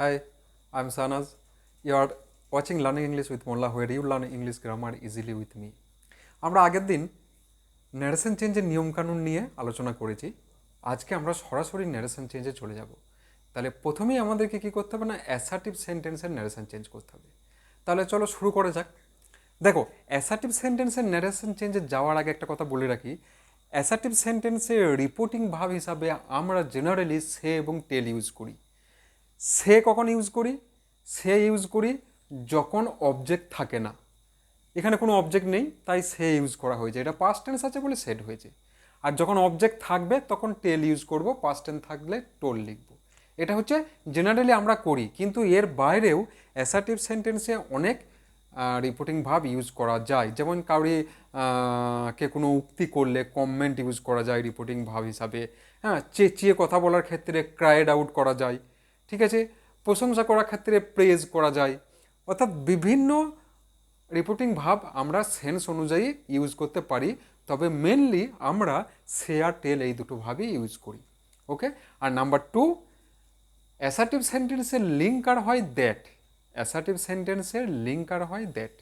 Hi, I'm Sanaz. You are watching Learning English with Molla, where you learn English grammar easily with me. আমরা আগের দিন narration চেঞ্জের নিয়মকানুন নিয়ে আলোচনা করেছি। আজকে আমরা সরাসরি ন্যারেশন চেঞ্জে চলে যাব। তাহলে প্রথমেই আমাদেরকে কী করতে হবে না, অ্যাসার্টিভ সেন্টেন্সের ন্যারেশন চেঞ্জ করতে হবে। তাহলে চলো শুরু করা যাক। দেখো, অ্যাসার্টিভ সেন্টেন্সের ন্যারেশন চেঞ্জে যাওয়ার আগে একটা কথা বলে রাখি। অ্যাসার্টিভ সেন্টেন্সে রিপোর্টিং ভাব হিসাবে আমরা জেনারেলি সে এবং টেল ইউজ করি। সে কখন ইউজ করি? সে ইউজ করি যখন অবজেক্ট থাকে না, এখানে কোনো অবজেক্ট নেই, তাই সে ইউজ করা হয়েছে, এটা পাস্ট টেন্স আছে বলে সেট হয়েছে। আর যখন অবজেক্ট থাকবে তখন টেল ইউজ করব, পাস্ট টেন্স থাকলে টোল লিখব। এটা হচ্ছে জেনারেলি আমরা করি, কিন্তু এর বাইরেও অ্যাসার্টিভ সেন্টেন্সে অনেক রিপোর্টিং ভাব ইউজ করা যায়। যেমন কাউরি কে কোনো উক্তি করলে কমেন্ট ইউজ করা যায় রিপোর্টিং ভাব হিসাবে। হ্যাঁ, চেঁচিয়ে কথা বলার ক্ষেত্রে ক্রাইড আউট করা যায়। ঠিক আছে, প্রশংসা করার ক্ষেত্রে প্রেজ করা যায়। অর্থাৎ বিভিন্ন রিপোর্টিং ভাব আমরা সেন্স অনুযায়ী ইউজ করতে পারি, তবে মেনলি আমরা সে আর টেল এই দুটো ভাবেই ইউজ করি। ওকে, আর নাম্বার 2, অ্যাসার্টিভ সেন্টেন্সের লিঙ্কার হয় দ্যাট। অ্যাসার্টিভ সেন্টেন্সের লিঙ্কার হয় দ্যাট।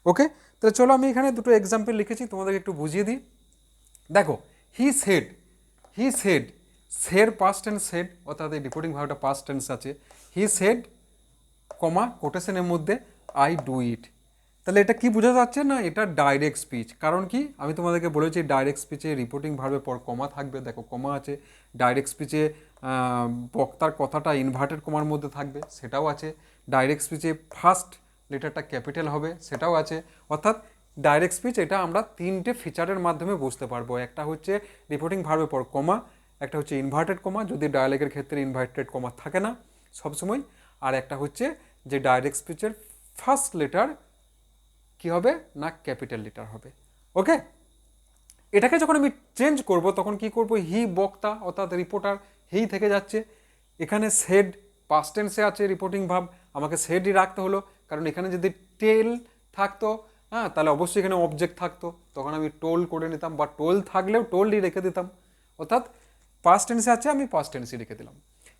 ওকে, তো চলো আমি এখানে দুটো এক্সাম্পল লিখেছি, তোমাদেরকে একটু বুঝিয়ে দিই। দেখো, হি সেড, হি সেড, সের পাস্ট টেন্স সেড, অর্থাৎ এই রিপোর্টিং ভাবটা পাস্ট টেন্স আছে। হি সেড, কমা কোটেশনের মধ্যে আই ডু ইট। তাহলে এটা কি বোঝা যাচ্ছে না, এটা ডাইরেক্ট স্পিচ। কারণ কি, আমি তোমাদেরকে বলেছি ডাইরেক্ট স্পিচে রিপোর্টিং ভার্বের পর কমা থাকবে। দেখো কমা আছে। ডাইরেক্ট স্পিচে বক্তার কথাটা ইনভার্টেড কমার মধ্যে থাকবে, সেটাও আছে। ডাইরেক্ট স্পিচে ফার্স্ট লেটারটা ক্যাপিটাল হবে, সেটাও আছে। অর্থাৎ ডাইরেক্ট স্পিচ এটা আমরা তিনটে ফিচারের মাধ্যমে বুঝতে পারবো। একটা হচ্ছে রিপোর্টিং ভার্বের পর কমা, একটা হচ্ছে ইনভার্টেড কমা, যদি ডায়ালেগের ক্ষেত্রে ইনভার্টেড কমা থাকে না সবসময়, আর একটা হচ্ছে যে ডাইরেক্ট স্পিচের ফার্স্ট লেটার কি হবে না, ক্যাপিটাল লেটার হবে। ওকে, এটাকে যখন আমি চেঞ্জ করব তখন কি করব, হি বক্তা অর্থাৎ রিপোর্টার, হি থেকে যাচ্ছে। এখানে সেড পাস্ট টেন্সে আছে রিপোর্টিং ভাব, আমাকে সেডই রাখতে হলো, কারণ এখানে যদি টেল থাকতো, হ্যাঁ, তাহলে অবশ্যই এখানে অবজেক্ট থাকতো, তখন আমি টোল করে নিতাম, বা টোল থাকলেও টোলই রেখে দিতাম। অর্থাৎ পাস্ট টেন্সে আছে, আমি পাস্ট টেন্সই রেখে দিলাম।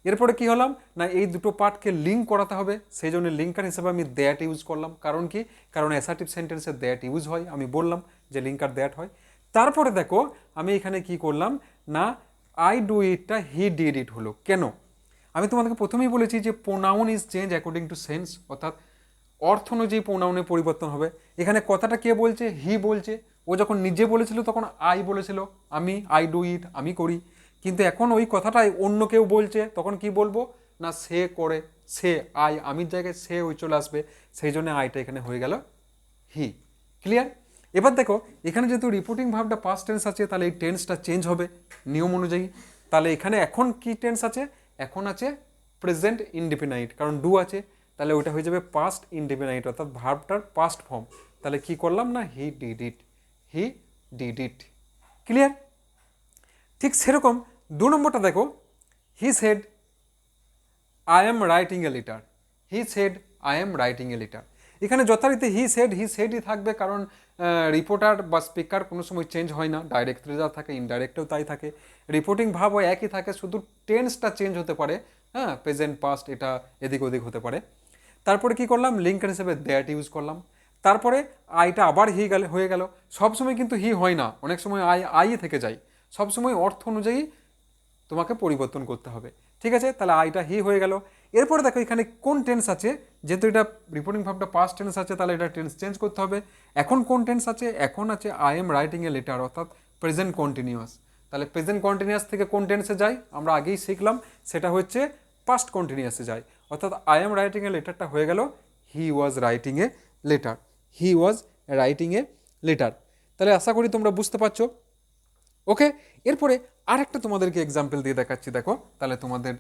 এরপরে কি হলাম না, এই দুটো পার্টকে লিঙ্ক করাতে হবে, সেই জন্য লিঙ্কার হিসেবে আমি দ্যাট ইউজ করলাম। কারণ কি, কারণ অ্যাসার্টিভ সেন্টেন্সে দ্যাট ইউজ হয়, আমি বললাম যে লিঙ্কার দ্যাট হয়। তারপরে দেখো আমি এখানে কি করলাম না, আই ডু ইটটা হি ডিড ইট হলো। কেন? আমি তোমাদেরকে প্রথমেই বলেছি যে pronoun is change according to sense, অর্থাৎ অর্থ অনুযায়ী প্রোনাউনের পরিবর্তন হবে। এখানে কথাটা কে বলছে? হি বলছে। ও যখন নিজে বলেছিল তখন আই বলেছিল, আমি, আই ডু ইট, আমি করি। কিন্তু এখন ওই কথাটাই অন্য কেউ বলছে, তখন কি বলবো না, সে করে, সে, আই, আমির জায়গায় সে ওই চলে আসবে, সেই জন্য আইটা এখানে হয়ে গেল হি। ক্লিয়ার? এবার দেখো এখানে যেহেতু রিপোর্টিং ভাবটা পাস্ট টেন্স আছে, তাহলে এই টেন্সটা চেঞ্জ হবে নিয়ম অনুযায়ী। তাহলে এখানে এখন কি টেন্স আছে? এখন আছে প্রেজেন্ট ইনডিফিনাইট, কারণ ডু আছে, তাহলে ওটা হয়ে যাবে পাস্ট ইনডিফিনাইট, অর্থাৎ ভার্বটার পাস্ট ফর্ম। তাহলে কি করলাম না, হি did it, he did it. Clear? ঠিক সেরকম 2 নম্বরটা দেখো, he said I am writing a letter. He said I am writing a letter. এখানে যথারীতি হি সেডই থাকবে, কারণ রিপোর্টার বা স্পিকার কোনো সময় চেঞ্জ হয় না, ডাইরেক্টলি যা থাকে ইনডাইরেক্টেও তাই থাকে। রিপোর্টিং ভাবও একই থাকে, শুধু টেন্সটা চেঞ্জ হতে পারে। হ্যাঁ, প্রেজেন্ট পাস্ট এটা এদিক ওদিক হতে পারে। তারপরে কি করলাম, লিঙ্কার হিসেবে দ্যাট ইউজ করলাম। তারপরে আইটা আবার হি হয়ে গেল। সবসময় কিন্তু হি হয় না, অনেক সময় আই থেকে যায়। সবসময় অর্থ অনুযায়ী তোমাকে পরিবর্তন করতে হবে। ঠিক আছে, তাহলে আইটা হি হয়ে গেল। এরপরে দেখো এখানে কোন টেন্স আছে, যেহেতু এটা রিপোর্টিং ভাবটা পাস্ট টেন্স আছে, তাহলে এটা টেন্স চেঞ্জ করতে হবে। এখন কোন টেন্স আছে? এখন আছে I am writing a letter, অর্থাৎ প্রেজেন্ট কন্টিনিউয়াস। তাহলে প্রেজেন্ট কন্টিনিউয়াস থেকে কোন টেন্সে যায় আমরা আগেই শিখলাম, সেটা হচ্ছে পাস্ট কন্টিনিউয়াসে যায়। অর্থাৎ আই এম রাইটিং এ লেটারটা হয়ে গেল he was writing a letter, he was writing a letter. তাহলে আশা করি তোমরা বুঝতে পারছো। ওকে, এরপরে আরেকটা তোমাদেরকে এক্সাম্পল দিয়ে দেখাচ্ছি, দেখো তাহলে তোমাদের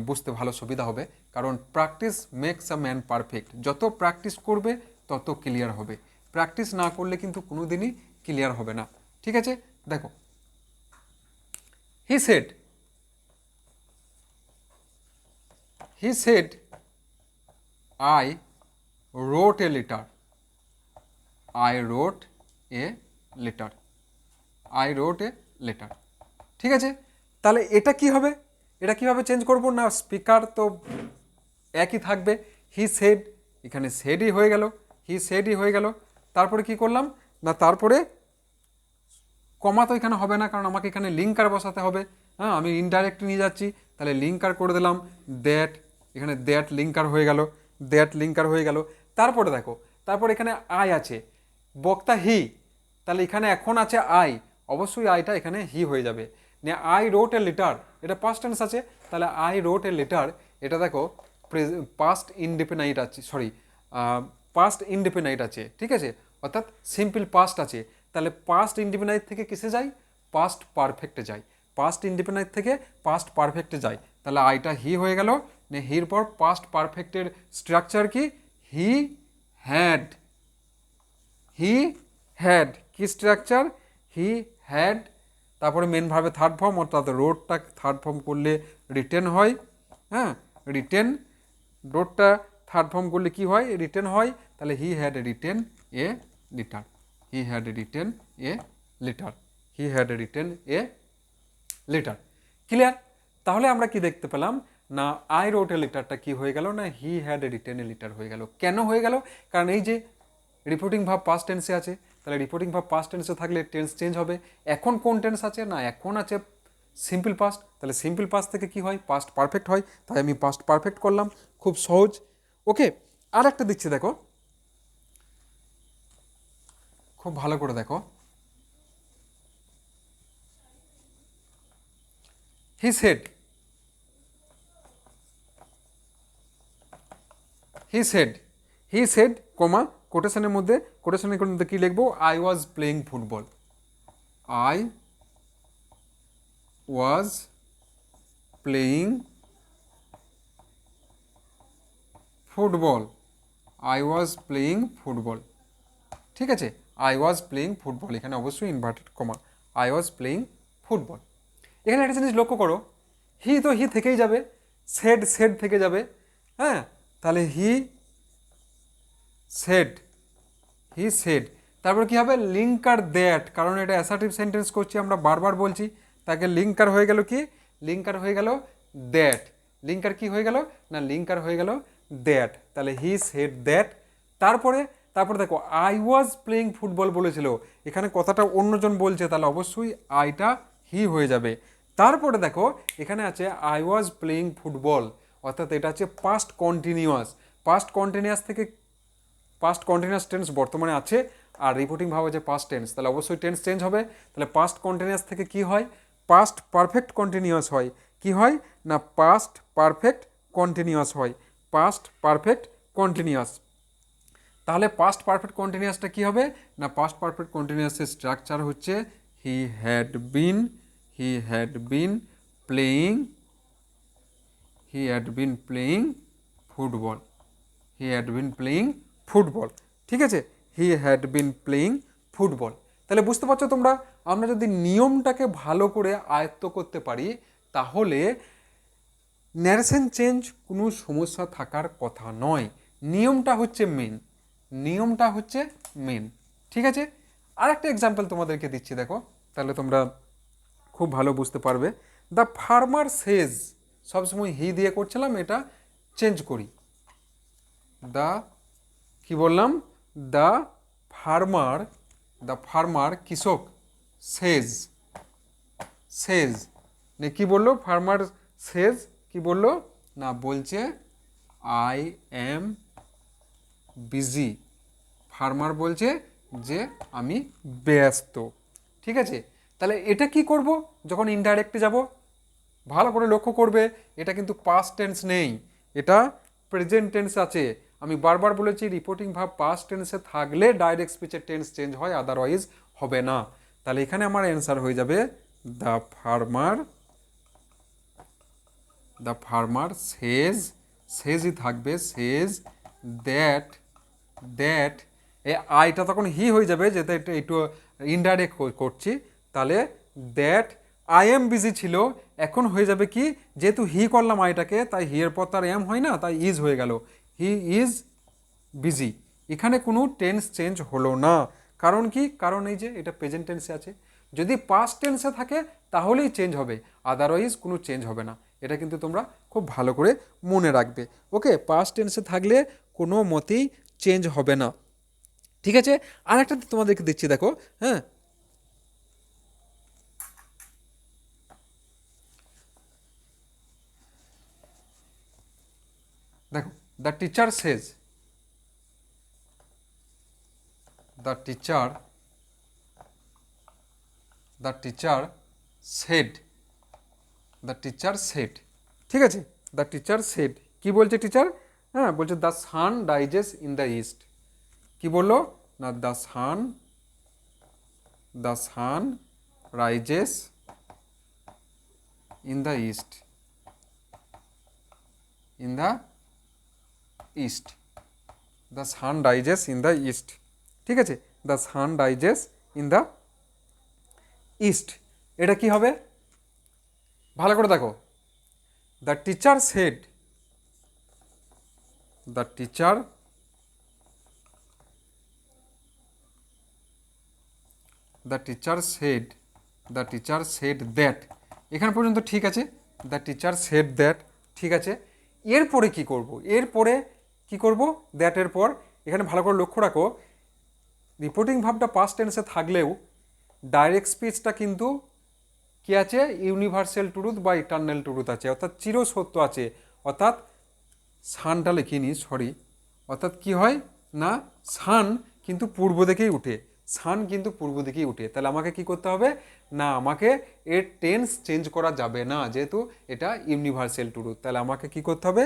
বুঝতে ভালো সুবিধা হবে। কারণ practice makes a man perfect. যত প্র্যাকটিস করবে তত ক্লিয়ার হবে, প্র্যাকটিস না করলে কিন্তু কোনোদিনই ক্লিয়ার হবে না। ঠিক আছে, দেখো, he said, he said I রোট a letter, I রোট a letter, I রোট a letter. ঠিক আছে, তাহলে এটা কি হবে? এটা কিভাবে চেঞ্জ করব না, স্পিকার তো একই থাকবে, হি সেড, এখানে সেডই হয়ে গেল, হি সেডই হয়ে গেল। তারপরে কি করলাম না, তারপরে কমা তো এখানে হবে না, কারণ আমাকে এখানে লিঙ্কার বসাতে হবে। হ্যাঁ, আমি ইনডাইরেক্ট নিয়ে যাচ্ছি, তাহলে লিঙ্কার করে দিলাম দ্যাট, এখানে দ্যাট লিঙ্কার হয়ে গেল, দ্যাট লিঙ্কার হয়ে গেল। তারপরে দেখো, তারপর এখানে আই আছে, বক্তা হি, তাহলে এখানে এখন আছে আই, অবশ্যই আইটা এখানে হি হয়ে যাবে। নিয়ে আই রোট এ লেটার, এটা পাস্ট টেন্স আছে, তাহলে আই রোট এ লেটার, এটা দেখো পাস্ট ইনডিফিনাইট আছে, সরি পাস্ট ইনডিফিনাইট আছে, ঠিক আছে, অর্থাৎ সিম্পল পাস্ট আছে। তাহলে পাস্ট ইনডিফিনাইট থেকে কিসে যাই, পাস্ট পারফেক্টে যাই, পাস্ট ইনডিফিনাইট থেকে পাস্ট পারফেক্টে যাই। তাহলে আইটা হি হয়ে গেল, হির পর পাস্ট পারফেক্টের স্ট্রাকচার কি, হি হ্যাড, হি হ্যাড, কি স্ট্রাকচার, হি হ্যাড, তারপরে মেন ভাবে থার্ড ফর্ম, অর্থাৎ রোডটা থার্ড ফর্ম করলে রিটেন হয়। হ্যাঁ, রিটেন, রোডটা থার্ড ফর্ম করলে কি হয়, রিটেন হয়। তাহলে he had written A letter, he had written A letter, he had written a letter. Clear? তাহলে আমরা কি দেখতে পেলাম না, আই রোট এ লেটারটা কি হয়ে গেল না, he had written a letter হয়ে গেল। কেন হয়ে গেল? কারণ এই যে রিপোর্টিং ভাব পাস্ট টেন্সে আছে, তাহলে রিপোর্টিং ভাব পাস্ট টেন্সে থাকলে টেন্স চেঞ্জ হবে। এখন কোন টেন্স আছে না, এখন আছে সিম্পল পাস্ট, তাহলে সিম্পল পাস্ট থেকে কি হয়, পাস্ট পারফেক্ট হয়, তাই আমি পাস্ট পারফেক্ট করলাম, খুব সহজ। ওকে, আর একটা দিচ্ছি দেখো, খুব ভালো করে দেখো, he said, he said, he said comma কোটেশনের মধ্যে, কোটেশনের মধ্যে কি লিখবো, I was playing football, I was playing football, I was playing football, ঠিক আছে, আই ওয়াজ প্লেইং ফুটবল, এখানে অবশ্যই inverted comma, I was playing football. এখানে একটা জিনিস লক্ষ্য করো, হি তো হি থেকেই যাবে, সেড সেড থেকে যাবে। হ্যাঁ, তাহলে হি সেড, হি সেড, তারপর কি হবে, লিঙ্কার দ্যাট, কারণ এটা অ্যাসার্টিভ সেন্টেন্স করছি আমরা, বারবার বলছি, তাকে লিঙ্কার হয়ে গেল কি, লিঙ্কার হয়ে গেল দ্যাট, লিঙ্কার কি হয়ে গেল না, লিঙ্কার হয়ে গেল দ্যাট, তাহলে হি সেড দ্যাট। তারপরে তারপরে দেখো, আই ওয়াজ প্লেইং ফুটবল বলেছিল, এখানে কথাটা অন্যজন বলছে, তাহলে অবশ্যই আইটা হি হয়ে যাবে। তারপরে দেখো এখানে আছে আই ওয়াজ প্লেইং ফুটবল, অর্থাৎ এটা আছে পাস্ট কন্টিনিউয়াস, পাস্ট কন্টিনিউয়াস থেকে পাস্ট কন্টিনিউয়াস টেন্স বর্তমানে আছে, আর রিপোর্টিং ভাব আছে পাস্ট টেন্স, তাহলে অবশ্যই টেন্স চেঞ্জ হবে। তাহলে পাস্ট কন্টিনিউয়াস থেকে কি হয়, পাস্ট পারফেক্ট কন্টিনিউয়াস হয়, কি হয় না, পাস্ট পারফেক্ট কন্টিনিউয়াস হয়, পাস্ট পারফেক্ট কন্টিনিউয়াস। তাহলে পাস্ট পারফেক্ট কন্টিনিউয়াসটা কি হবে না, পাস্ট পারফেক্ট কন্টিনিউয়াসের স্ট্রাকচার হচ্ছে he had been, he had been playing, he had been playing football, he had been playing football, ঠিক আছে, he had been playing football. তাহলে বুঝতে পারছো তোমরা, আমরা যদি নিয়মটাকে ভালো করে আয়ত্ত করতে পারি, তাহলে ন্যারেশন চেঞ্জ কোনো সমস্যা থাকার কথা নয়, নিয়মটা হচ্ছে মেন, নিয়মটা হচ্ছে মেন, ঠিক আছে। আর একটা এক্সাম্পল তোমাদেরকে দিচ্ছি দেখো, তাহলে তোমরা খুব ভালো বুঝতে পারবে। দ্য ফার্মার সেজ, সবসময় হি দিয়ে করছিলাম, এটা চেঞ্জ করি, দ্য, কি বললাম, দ্য ফার্মার, দ্য ফার্মার কৃষক, সেজ, সেজ, নে কি বললো, ফার্মার সেজ কি বললো না, বলছে আই এম বিজি, ফার্মার বলছে যে আমি ব্যস্ত, ঠিক আছে। তাহলে এটা কি করব, যখন ইনডাইরেক্টে যাব, ভালো করে লক্ষ্য করবে, এটা কিন্তু পাস্ট টেন্স নেই, এটা প্রেজেন্ট টেন্স আছে। আমি বারবার বলেছি, রিপোর্টিং ভাব পাস্ট টেন্সে থাকলে ডাইরেক্ট স্পিচের টেন্স চেঞ্জ হয়, আদারওয়াইজ হবে না। তাহলে এখানে আমার অ্যান্সার হয়ে যাবে দ্য ফার্মার, দ্য ফার্মার সেজ, সেজই থাকবে, সেজ দ্যাট, দ্যাট, এই আইটা তখন হি হয়ে যাবে, যেটা একটু ইনডাইরেক্ট করছি, তাহলে দ্যাট আই এম বিজি ছিল, এখন হয়ে যাবে কি, যেহেতু হি করলাম আইটাকে, তাই হি এর পর তার এম হয় না, তাই ইজ হয়ে গেল, হি ইজ বিজি। এখানে কোনো টেন্স চেঞ্জ হলো না, কারণ কি, কারণ এই যে এটা প্রেজেন্ট টেন্সে আছে, যদি পাস্ট টেন্সে থাকে তাহলেই চেঞ্জ হবে, আদারওয়াইজ কোনো চেঞ্জ হবে না। এটা কিন্তু তোমরা খুব ভালো করে মনে রাখবে। ওকে, পাস্ট টেন্সে থাকলে কোনো মতেই চেঞ্জ হবে না। ঠিক আছে, আর একটা তোমাদেরকে দিচ্ছি, দেখো। হ্যাঁ, দেখো, the teacher says, the teacher, the teacher said, the teacher said. ঠিক আছে, দ্য টিচার সেড, কি বলছে টিচার? হ্যাঁ, বলছে the sun rises in the east. কি বললো না, the sun rises in the east, in the east, the sun rises in the east. ঠিক আছে, the sun rises in the east, এটা কি হবে? ভালো করে দেখো, the teacher said, the teacher, the teacher said, the teacher said that. এখান পর্যন্ত ঠিক আছে, দ্য টিচার সেড দ্যাট, ঠিক আছে। এরপরে কি করব? এরপরে কি করব? দ্যাটের পর এখানে ভালো করে লক্ষ্য রাখো, রিপোর্টিং ভাবটা পাস্ট টেন্সে থাকলেও ডাইরেক্ট স্পিচটা কিন্তু কি আছে? ইউনিভার্সাল ট্রুথ বা ইটারনাল ট্রুথ আছে, অর্থাৎ চিরসত্য আছে। অর্থাৎ সানটা লিখিনি, সরি, অর্থাৎ কি হয় না, সান কিন্তু পূর্ব দিকেই উঠে, সান কিন্তু পূর্ব দিকেই উঠে। তাহলে আমাকে কি করতে হবে না, আমাকে এর টেন্স চেঞ্জ করা যাবে না, যেহেতু এটা ইউনিভার্সাল ট্রুথ। তাহলে আমাকে কি করতে হবে,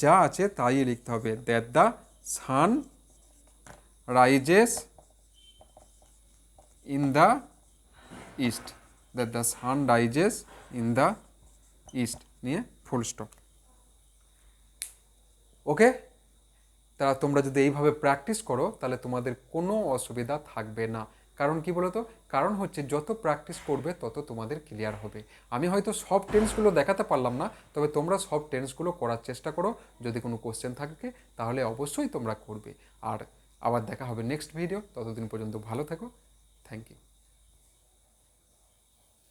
যা আছে তাই লিখতে হবে, that the sun rises in the east, that the sun rises in the east, নিয়ে ফুল স্টপ। ওকে, তা তোমরা যদি এইভাবে প্র্যাকটিস করো তাহলে তোমাদের কোনো অসুবিধা থাকবে না। কারণ কি বলো তো, কারণ হচ্ছে যত প্র্যাকটিস করবে তত তোমাদের ক্লিয়ার হবে। আমি হয়তো সব টেন্সগুলো দেখাতে পারলাম না, তবে তোমরা সব টেন্সগুলো করার চেষ্টা করো। যদি কোনো কোশ্চেন থাকে তাহলে অবশ্যই তোমরা করবে। আর আবার দেখা হবে নেক্সট ভিডিও, ততদিন পর্যন্ত ভালো থেকো। Thank you.